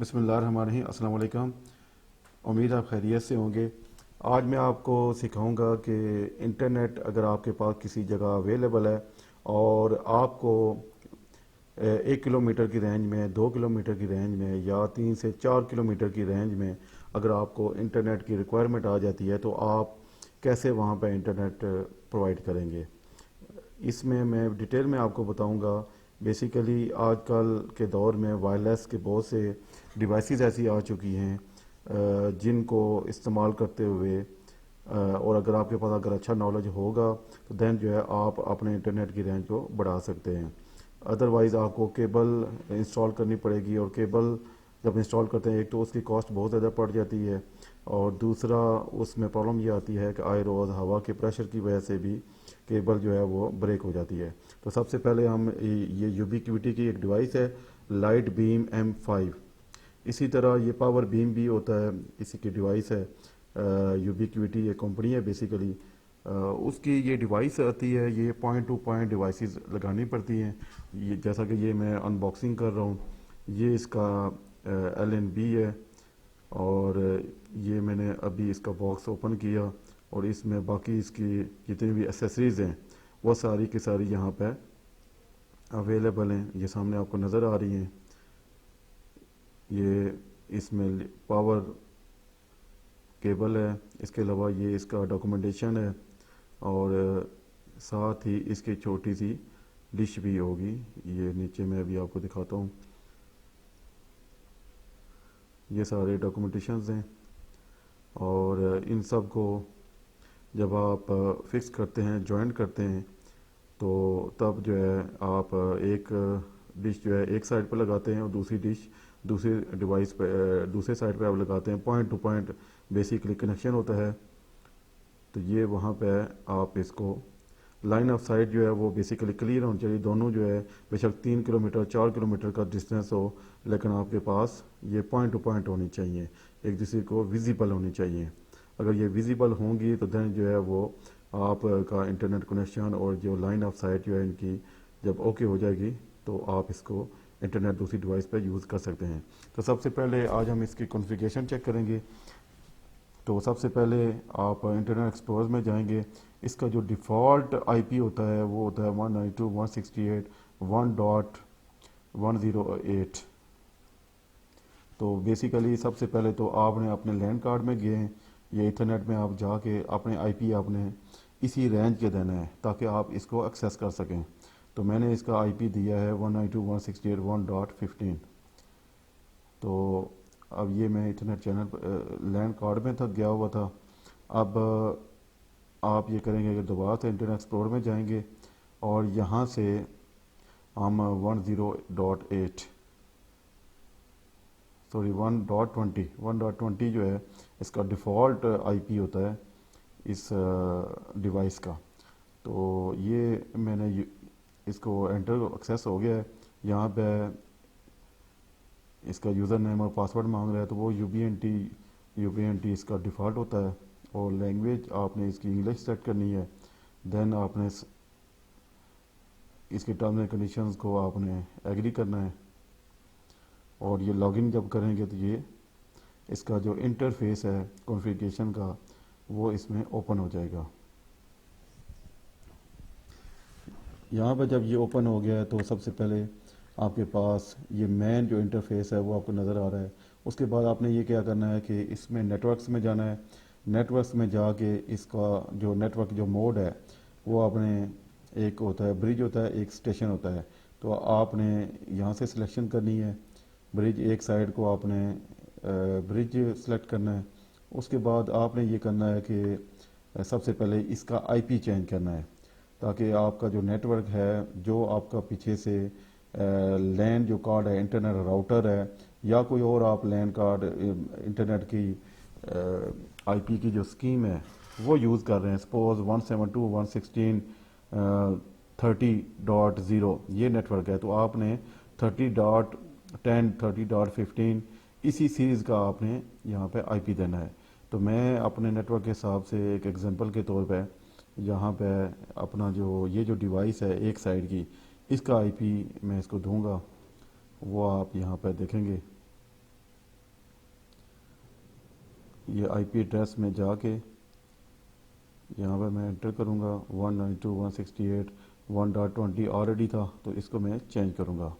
बिस्मिल्लाहिर्रहमानिर्रहीम। अस्सलाम वालेकुम। उम्मीद आप खैरियत से होंगे। आज मैं आपको सिखाऊंगा कि इंटरनेट अगर आपके पास किसी जगह अवेलेबल है और आपको 1 किलोमीटर की रेंज में, 2 किलोमीटर की रेंज में या 3 से 4 किलोमीटर की रेंज में अगर आपको इंटरनेट की रिक्वायरमेंट आ जाती है तो आप कैसे वहाँ पर इंटरनेट प्रोवाइड करेंगे। इसमें मैं डिटेल में आपको बताऊंगा। बेसिकली आजकल के दौर में वायरलेस के बहुत से डिवाइसेस ऐसी आ चुकी हैं जिनको इस्तेमाल करते हुए और अगर आपके पास अगर अच्छा नॉलेज होगा तो देन जो है आप अपने इंटरनेट की रेंज को बढ़ा सकते हैं। अदरवाइज़ आपको केबल इंस्टॉल करनी पड़ेगी, और केबल जब इंस्टॉल करते हैं एक तो उसकी कॉस्ट बहुत ज़्यादा पड़ जाती है, और दूसरा उसमें प्रॉब्लम ये आती है कि आए रोज़ हवा के प्रेशर की वजह से भी केबल जो है वो ब्रेक हो जाती है। तो सबसे पहले हम ये यूबिक्विटी की एक डिवाइस है, लाइट बीम M5। इसी तरह ये पावर बीम भी होता है, इसी की डिवाइस है। यूबिक्विटी ये कंपनी है बेसिकली। उसकी ये डिवाइस आती है, ये पॉइंट टू पॉइंट डिवाइसेस लगानी पड़ती हैं। ये जैसा कि ये मैं अनबॉक्सिंग कर रहा हूँ, ये इसका LNB है, और ये मैंने अभी इसका बॉक्स ओपन किया और इसमें बाकी इसकी जितनी भी एसेसरीज़ हैं वो सारी की सारी यहाँ पे अवेलेबल हैं। ये सामने आपको नज़र आ रही हैं। ये इसमें पावर केबल है, इसके अलावा ये इसका डॉक्यूमेंटेशन है, और साथ ही इसकी छोटी सी डिश भी होगी। ये नीचे मैं अभी आपको दिखाता हूँ। ये सारे डॉक्यूमेंटेशंस हैं, और इन सब को जब आप फिक्स करते हैं, जॉइन करते हैं, तो तब जो है आप एक डिश जो है एक साइड पर लगाते हैं और दूसरी डिश दूसरी डिवाइस पे दूसरे साइड पे आप लगाते हैं। Point two point basically connection होता है। तो ये वहाँ पे आप इसको लाइन ऑफ साइट जो है वो बेसिकली क्लियर होनी चाहिए। दोनों जो है बेशक 3 किलोमीटर 4 किलोमीटर का डिस्टेंस हो, लेकिन आपके पास ये पॉइंट टू पॉइंट होनी चाहिए, एक दूसरे को विजिबल होनी चाहिए। अगर ये विजिबल होंगी तो देन जो है वो आपका इंटरनेट कनेक्शन और जो लाइन ऑफ साइट जो है इनकी जब ओके हो जाएगी तो आप इसको इंटरनेट दूसरी डिवाइस पर यूज़ कर सकते हैं। तो सबसे पहले आज हम इसकी कॉन्फ़िगरेशन चेक करेंगे। तो सबसे पहले आप इंटरनेट एक्सप्लोरर में जाएंगे। इसका जो डिफ़ॉल्ट आईपी होता है वो होता है 192.168.1.108। तो बेसिकली सबसे पहले तो आपने अपने लैंड कार्ड में गए, या इंटरनेट में आप जाके अपने आईपी आपने इसी रेंज के देना है ताकि आप इसको एक्सेस कर सकें। तो मैंने इसका आईपी दिया है 192.168.1.15। तो अब ये मैं इंटरनेट चैनल लैंड कार्ड में तक गया हुआ था। अब आप ये करेंगे कि दोबारा से इंटरनेट एक्सप्लोरर में जाएंगे और यहाँ से हम 10.8 सॉरी 1.20 जो है इसका डिफ़ॉल्ट आईपी होता है इस डिवाइस का। तो ये मैंने इसको एंटर एक्सेस हो गया है। यहाँ पे इसका यूज़र नेम और पासवर्ड मांग रहा है, तो वो यूबीएनटी इसका डिफ़ॉल्ट होता है, और लैंग्वेज आपने इसकी इंग्लिश सेट करनी है। देन आपने इसके टर्म्स एंड कंडीशंस को आपने एग्री करना है, और ये लॉगिन जब करेंगे तो ये इसका जो इंटरफेस है कॉन्फ़िगरेशन का वो इसमें ओपन हो जाएगा। यहाँ पर जब ये ओपन हो गया है तो सबसे पहले आपके पास ये मेन जो इंटरफेस है वो आपको नज़र आ रहा है। उसके बाद आपने ये क्या करना है कि इसमें नेटवर्क्स में जाना है। नेटवर्क्स में जाके इसका जो नेटवर्क जो मोड है वो आपने, एक होता है ब्रिज होता है, एक स्टेशन होता है, तो आपने यहाँ से सिलेक्शन करनी है ब्रिज। एक साइड को आपने ब्रिज सेलेक्ट करना है। उसके बाद आपने ये करना है कि सबसे पहले इसका आईपी चेंज करना है, ताकि आपका जो नेटवर्क है, जो आपका पीछे से लैन जो कार्ड है, इंटरनेट राउटर है, या कोई और आप लैन कार्ड इंटरनेट की आईपी की जो स्कीम है वो यूज़ कर रहे हैं। सपोज 172.168.30.0 ये नेटवर्क है, तो आपने 30.10 30.15 इसी सीरीज़ का आपने यहाँ पे आईपी देना है। तो मैं अपने नेटवर्क के हिसाब से एक एग्जांपल के तौर पे यहाँ पे अपना जो ये जो डिवाइस है एक साइड की, इसका आईपी मैं इसको दूंगा, वो आप यहाँ पे देखेंगे। یہ آئی پی ایڈریس میں جا کے یہاں پہ میں انٹر کروں گا 192.168.1.20 آلریڈی تھا تو اس کو میں چینج کروں گا.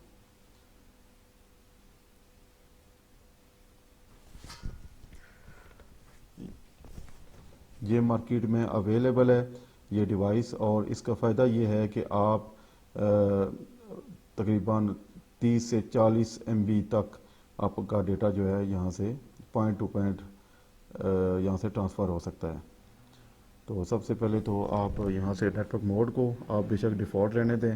یہ مارکیٹ میں اویلیبل ہے یہ ڈیوائس، اور اس کا فائدہ یہ ہے کہ آپ تقریباً 30 سے 40 ایم بی تک آپ کا ڈیٹا جو ہے یہاں سے پوائنٹ ٹو پوائنٹ یہاں سے ٹرانسفر ہو سکتا ہے. تو سب سے پہلے تو آپ یہاں سے نیٹ ورک موڈ کو آپ بے شک ڈیفالٹ رہنے دیں،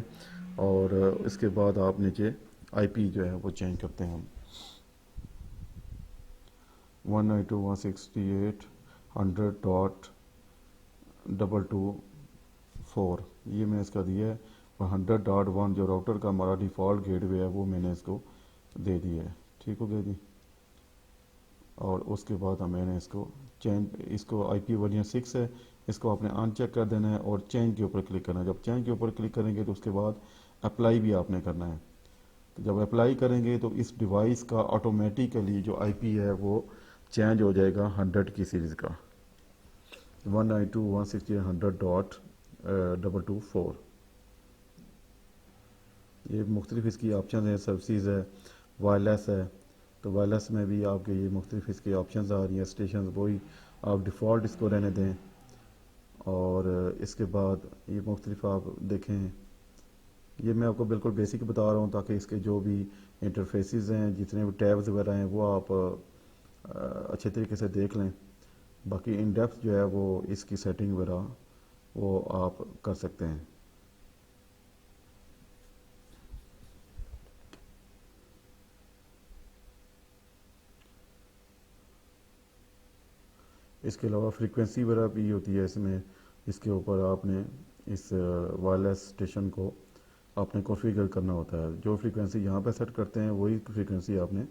اور اس کے بعد آپ نیچے آئی پی جو ہے وہ چینج کرتے ہیں. 192.168.100.224 یہ میں اس کا دیا ہے، اور 100.1 جو راؤٹر کا ہمارا ڈیفالٹ گیٹ وے ہے وہ میں نے اس کو دے دیا ہے. ٹھیک ہو گیا جی. اور اس کے بعد میں نے اس کو چینج، اس کو آئی پی ورژن 6 ہے، اس کو آپ نے ان چیک کر دینا ہے اور چینج کے اوپر کلک کرنا ہے. جب چینج کے اوپر کلک کریں گے تو اس کے بعد اپلائی بھی آپ نے کرنا ہے. تو جب اپلائی کریں گے تو اس ڈیوائس کا آٹومیٹیکلی جو آئی پی ہے وہ چینج ہو جائے گا 100 کی سیریز کا 192.168.100.224. یہ مختلف اس کی آپشن ہے، سروسز ہے، وائرلیس ہے. تو وائرلیس میں بھی آپ کے یہ مختلف اس کے آپشنز آ رہی ہیں. اسٹیشنز وہی آپ ڈیفالٹ اس کو رہنے دیں، اور اس کے بعد یہ مختلف آپ دیکھیں. یہ میں آپ کو بالکل بیسک بتا رہا ہوں تاکہ اس کے جو بھی انٹرفیسز ہیں، جتنے بھی ٹیبز وغیرہ ہیں وہ آپ اچھے طریقے سے دیکھ لیں. باقی ان ڈیپتھ جو ہے وہ اس کی سیٹنگ وغیرہ وہ آپ کر سکتے ہیں. اس کے علاوہ فریکوینسی وغیرہ بھی ہوتی ہے اس میں. اس کے اوپر آپ نے اس وائرلیس اسٹیشن کو آپ نے کنفیگر کرنا ہوتا ہے. جو فریکوینسی یہاں پہ سیٹ کرتے ہیں وہی فریکوینسی آپ نے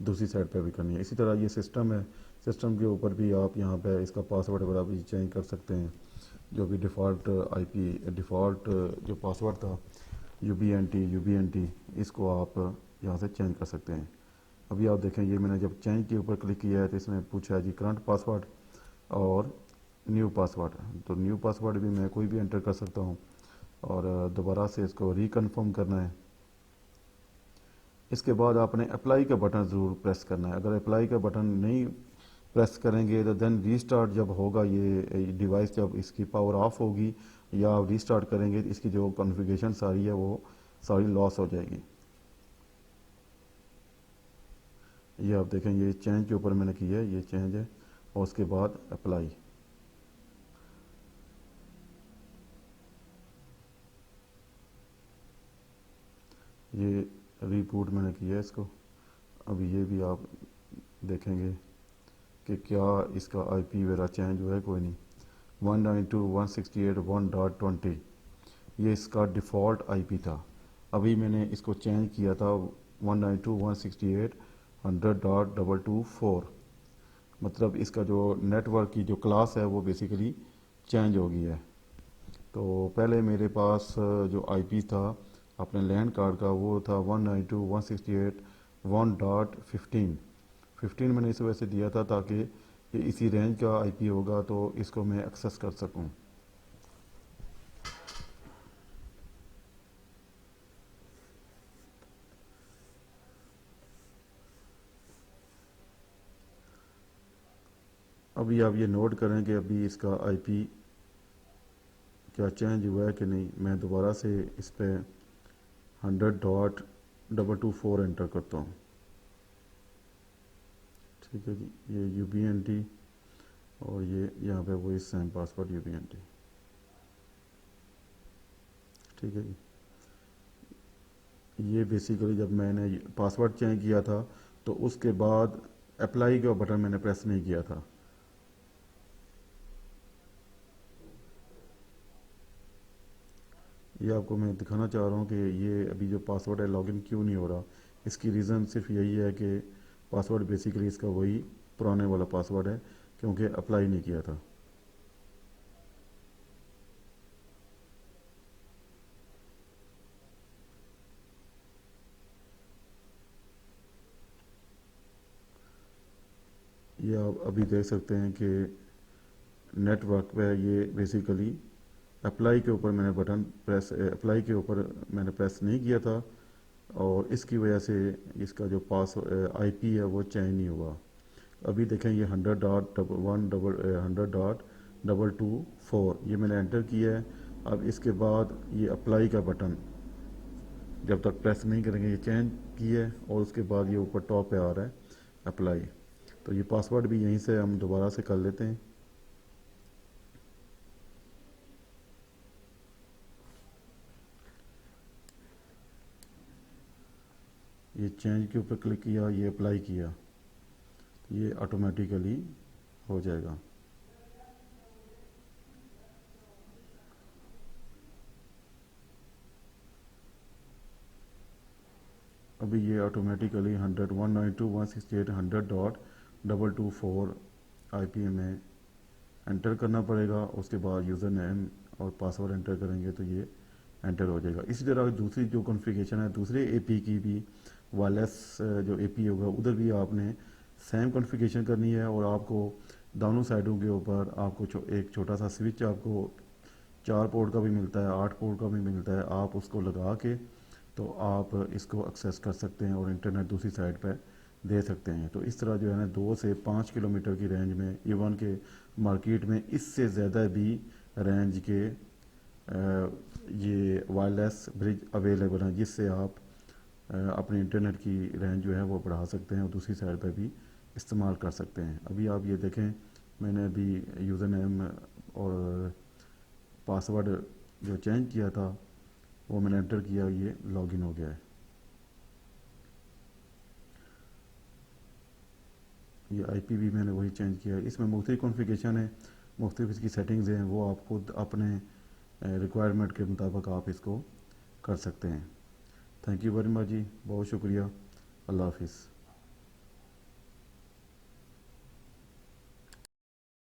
دوسری سائڈ پہ بھی کرنی ہے. اسی طرح یہ سسٹم ہے، سسٹم کے اوپر بھی آپ یہاں پہ اس کا پاسورڈ وغیرہ بھی چینج کر سکتے ہیں. جو بھی ڈیفالٹ آئی پی ڈیفالٹ جو پاسورڈ تھا یو بی این ٹی اس کو آپ یہاں سے چینج کر سکتے ہیں. ابھی آپ دیکھیں یہ میں نے جب چینج کے اوپر کلک کیا ہے تو اس میں پوچھا ہے جی کرنٹ پاسورڈ اور نیو پاسورڈ. تو نیو پاسورڈ بھی میں کوئی بھی انٹر کر سکتا ہوں، اور دوبارہ سے اس کو ریکنفرم کرنا ہے. اس کے بعد آپ نے اپلائی کا بٹن ضرور پریس کرنا ہے. اگر اپلائی کا بٹن نہیں پریس کریں گے تو دین ریسٹارٹ جب ہوگا، یہ ڈیوائس جب اس کی پاور آف ہوگی یا ریسٹارٹ کریں گے اس کی جو کنفیگریشن ساری ہے وہ ساری لاس ہو جائے گی. یہ آپ دیکھیں یہ چینج کے اوپر میں نے کیا ہے، یہ چینج ہے، اور اس کے بعد اپلائی. یہ ریبوٹ میں نے کیا ہے اس کو. ابھی یہ بھی آپ دیکھیں گے کہ کیا اس کا آئی پی وغیرہ چینج ہوا ہے. کوئی نہیں. 192.168.1.20 یہ اس کا ڈیفالٹ آئی پی تھا. ابھی میں نے اس کو چینج کیا تھا 192.168.100.224. مطلب اس کا جو نیٹ ورک کی جو کلاس ہے وہ بیسیکلی چینج ہو گئی ہے. تو پہلے میرے پاس جو آئی پی تھا اپنے لینڈ کارڈ کا وہ تھا 192.168.1.15. 15 میں نے اس وجہ سے دیا تھا تاکہ یہ اسی رینج کا آئی پی ہوگا تو اس کو میں ایکسیس کر سکوں. ابھی آپ یہ نوٹ کریں کہ ابھی اس کا آئی پی کیا چینج ہوا ہے کہ نہیں. میں دوبارہ سے اس پہ 100.224 انٹر کرتا ہوں. ٹھیک ہے جی. یہ یو بی این ٹی اور یہ یہاں پہ وہی same password U B N T. ٹھیک ہے جی. یہ بیسیکلی جب میں نے پاسورڈ چینج کیا تھا تو اس کے بعد اپلائی کا بٹن میں نے پریس نہیں کیا تھا. یہ آپ کو میں دکھانا چاہ رہا ہوں کہ یہ ابھی جو پاسورڈ ہے لاگ ان کیوں نہیں ہو رہا. اس کی ریزن صرف یہی ہے کہ پاسورڈ بیسیکلی اس کا وہی پرانے والا پاسورڈ ہے کیونکہ اپلائی نہیں کیا تھا. ये आप अभी देख सकते हैं कि नेटवर्क पे ये बेसिकली अप्लाई के ऊपर मैंने बटन प्रेस अप्लाई के ऊपर मैंने प्रेस नहीं किया था, और इसकी वजह से इसका जो पास आईपी है वो चेंज नहीं हुआ। अभी देखें ये 100.100.224 ये मैंने एंटर किया है। अब इसके बाद ये अप्लाई का बटन जब तक प्रेस नहीं करेंगे ये चेंज किया है, और उसके बाद ये ऊपर टॉप पे आ रहा है अप्लाई। तो ये पासवर्ड भी यहीं से हम दोबारा से कर लेते हैं। ये चेंज के ऊपर क्लिक किया, ये अप्लाई किया, ये ऑटोमेटिकली हो जाएगा। अभी ये ऑटोमेटिकली 100.192.168.100.224 आईपी में एंटर करना पड़ेगा। उसके बाद यूज़र नेम और पासवर्ड एंटर करेंगे तो ये एंटर हो जाएगा। इसी तरह दूसरी जो कॉन्फ़िगरेशन है दूसरे एपी की भी, वायरलेस जो एपी होगा उधर भी आपने सेम कॉन्फ़िगरेशन करनी है, और आपको दोनों साइडों के ऊपर आपको एक छोटा सा स्विच आपको 4 पोर्ट का भी मिलता है, 8 पोर्ट का भी मिलता है। आप उसको लगा के तो आप इसको एक्सेस कर सकते हैं और इंटरनेट दूसरी साइड पर दे सकते हैं। तो इस तरह जो है ना 2 से 5 किलोमीटर की रेंज में, इवन के मार्केट में इससे ज़्यादा भी रेंज के ये वायरलेस ब्रिज अवेलेबल हैं, जिससे आप अपने इंटरनेट की रेंज जो है वो बढ़ा सकते हैं और दूसरी साइड पर भी इस्तेमाल कर सकते हैं। अभी आप ये देखें, मैंने अभी यूज़र नेम और पासवर्ड जो चेंज किया था वो मैंने एंटर किया, ये लॉगिन हो गया है। ये आईपी भी मैंने वही चेंज किया है। इसमें मुख्तलिफ कॉन्फ़िगरेशन है, मुख्तलिफ इसकी सेटिंग्स हैं, वो आप खुद अपने रिक्वायरमेंट के मुताबिक आप इसको कर सकते हैं। थैंक यू वेरी मच जी, बहुत शुक्रिया। अल्लाह हाफिज़।